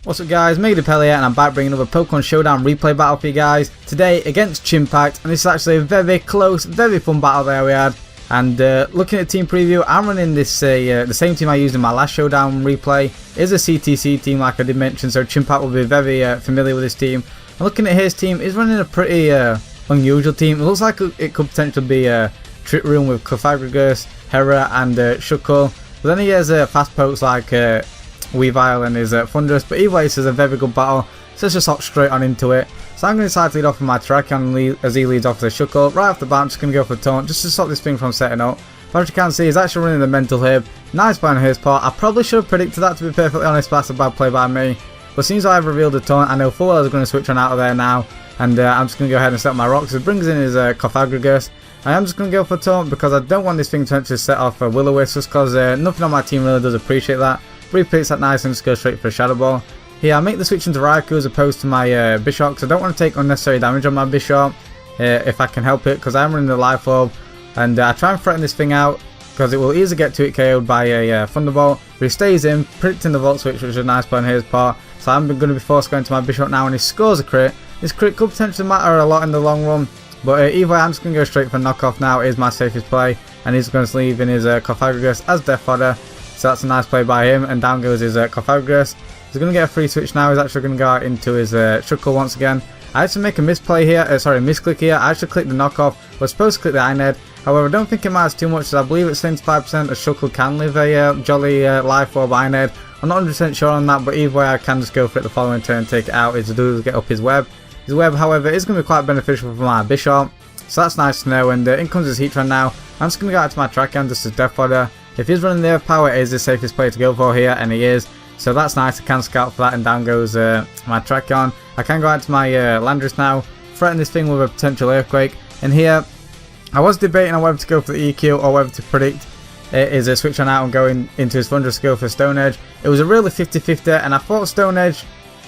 What's up guys, MegaDepel here and I'm back bringing another Pokemon Showdown replay battle for you guys. Today against Chimpact, and this is actually a very close, very fun battle there we had. And looking at team preview, I'm running this the same team I used in my last Showdown replay. It is a CTC team like I did mention, so Chimpact will be very familiar with this team. And looking at his team, he's running a pretty unusual team. It looks like it could potentially be a Trick Room with Clefairy, Hera and Shuckle. But then he has fast pokes like Weavile and his Thunderous, but either way this is a very good battle, so let's just hop straight on into it. So I'm going to decide to lead off with my Terrakion as he leads off with the Shuckle. Right off the bat I'm just going to go for Taunt just to stop this thing from setting up. But as you can see, he's actually running the Mental Herb. Nice play on his part. I probably should have predicted that, to be perfectly honest, but that's a bad play by me. But since I've revealed the Taunt, I know full well I was going to switch on out of there now, and I'm just going to go ahead and set up my rocks. It brings in his Clefairy. I am just going to go for Taunt because I don't want this thing to actually set off a Will-O-Wisp, just because nothing on my team really does appreciate that. Replays that nice and just go straight for a Shadow Ball. Here I make the switch into Raikou as opposed to my Bisharp, because I don't want to take unnecessary damage on my Bisharp if I can help it, because I'm running the Life Orb, and I try and threaten this thing out because it will easily get to it KO'd by a Thunderbolt. But he stays in, predicting the Volt Switch, which is a nice play on his part. So I'm going to be forced going to my Bisharp now, and he scores a crit. This crit could potentially matter a lot in the long run, but either way I'm just going to go straight for knockoff now. It is my safest play, and he's going to leave in his Clefairy as Death Fodder. So that's a nice play by him, and down goes his Clefairy. He's going to get a free switch now. He's actually going to go out into his Shuckle once again. I actually make a misplay here, misclick here. I actually clicked the knockoff, was supposed to click the Ined. However, I don't think it matters too much, as I believe at 75% a Shuckle can live a jolly Life Orb Ined. I'm not 100% sure on that, but either way I can just go for it the following turn and take it out. Is to get up his web. His web, however, is going to be quite beneficial for my Bisharp, so that's nice to know. And in comes his Heatran now. I'm just going to go out to my Terrakion just as Death Fodder. If he's running the Earth Power, it is the safest play to go for here, and he is. So that's nice. I can scout for that, and down goes my Terrakion. I can go out to my Landorus now, threaten this thing with a potential Earthquake. And here, I was debating on whether to go for the EQ or whether to predict is a switch on out and going into his Thunderous to go for Stone Edge. It was a really 50-50, and I thought Stone Edge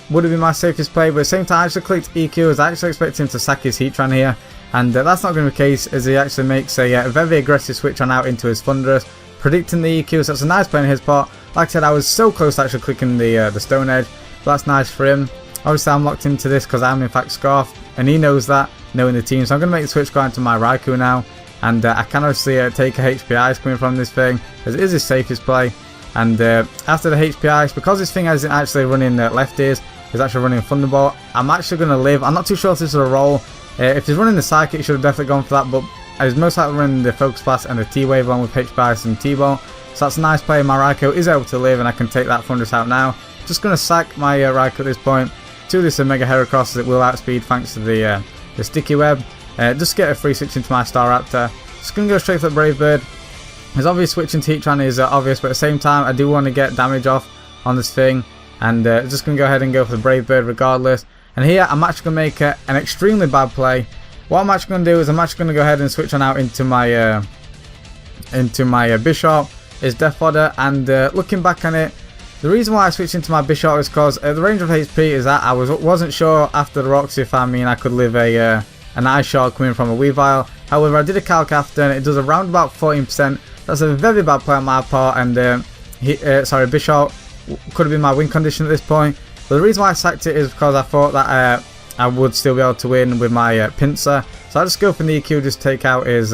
would have been my safest play, but at the same time I actually clicked EQ as I actually expected him to sack his Heatran here. And that's not going to be the case, as he actually makes a very aggressive switch on out into his Thunderous, predicting the EQ, so that's a nice play on his part. Like I said, I was so close to actually clicking the Stone Edge, but that's nice for him. Obviously I'm locked into this because I'm in fact Scarf, and he knows that, knowing the team, so I'm going to make the switch go into my Raikou now. And I can obviously take a HP Ice coming from this thing, as it is his safest play. And after the HP Ice, because this thing isn't actually running lefties, he's actually running Thunderbolt, I'm actually going to live. I'm not too sure if this is a roll. If he's running the Psychic, he should have definitely gone for that, but he's most likely running the Focus Blast and the T-Wave along with HP Ice and T-Bolt. So that's a nice play. My Raikou is able to live, and I can take that Thunderous out now. Just going to sack my Raikou at this point to this Mega Heracross, as it will outspeed thanks to the Sticky Web. Just get a free switch into my Staraptor. Just going to go straight for the Brave Bird. His obvious switch into Heatran is obvious, but at the same time I do want to get damage off on this thing, and just going to go ahead and go for the Brave Bird regardless. And here I'm actually going to make an extremely bad play. What I'm actually going to do is I'm actually going to go ahead and switch on out into my Bisharp, is Death Fodder. And looking back on it, the reason why I switched into my Bisharp is because the range of HP is that I wasn't sure after the rocks if I could live an Ice Shard coming from a Weavile. However, I did a calc after, and it does around about 14%. That's a very bad play on my part, and Bisharp could have been my win condition at this point. But the reason why I sacked it is because I thought that I would still be able to win with my Pinsir. So I just go for the EQ, just take out his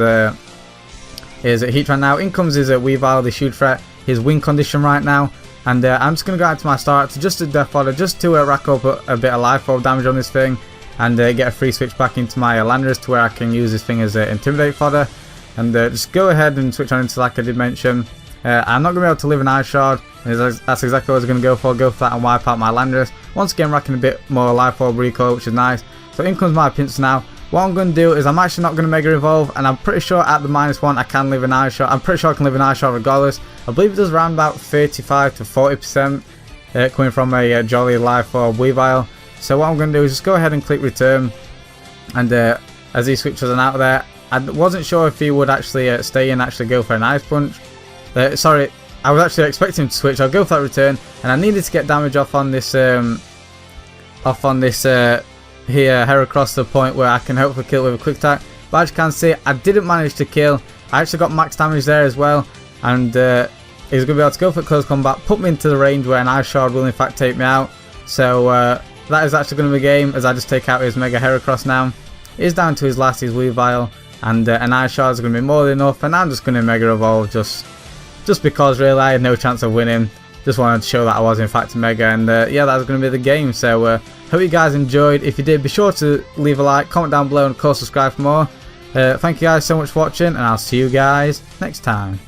Heatran now. In comes his Weavile, the huge threat, his win condition right now. And I'm just going to go out to my start to just a Death Fodder, just to rack up a bit of Life Orb damage on this thing, and get a free switch back into my Landorus to where I can use this thing as Intimidate Fodder. And just go ahead and switch on into, like I did mention, I'm not going to be able to live an Ice Shard, and that's exactly what I was going to go for that and wipe out my Landorus. Once again racking a bit more Life Orb recoil, which is nice. So in comes my Pinsir now. What I'm going to do is I'm actually not going to Mega Evolve, and I'm pretty sure at the -1 I can live an Ice Shard. I'm pretty sure I can live an Ice Shard regardless. I believe it does around about 35 to 40% coming from a Jolly Life Orb Weavile. So what I'm going to do is just go ahead and click return, and as he switches on out of there, I wasn't sure if he would actually stay and actually go for an Ice Punch. Sorry, I was actually expecting him to switch. I'll go for that return, and I needed to get damage off on this here Heracross to the point where I can hopefully kill with a quick attack. But as you can see, I didn't manage to kill. I actually got max damage there as well, and he's going to be able to go for close combat, put me into the range where an Ice Shard will in fact take me out. So that is actually going to be a game, as I just take out his Mega Heracross now. He's down to his last, his Weavile, and an Ice Shard is going to be more than enough, and I'm just going to Mega Evolve just because really I had no chance of winning. Just wanted to show that I was in fact a Mega, and yeah, that was going to be the game. So hope you guys enjoyed. If you did, be sure to leave a like, comment down below, and of course subscribe for more. Thank you guys so much for watching, and I'll see you guys next time.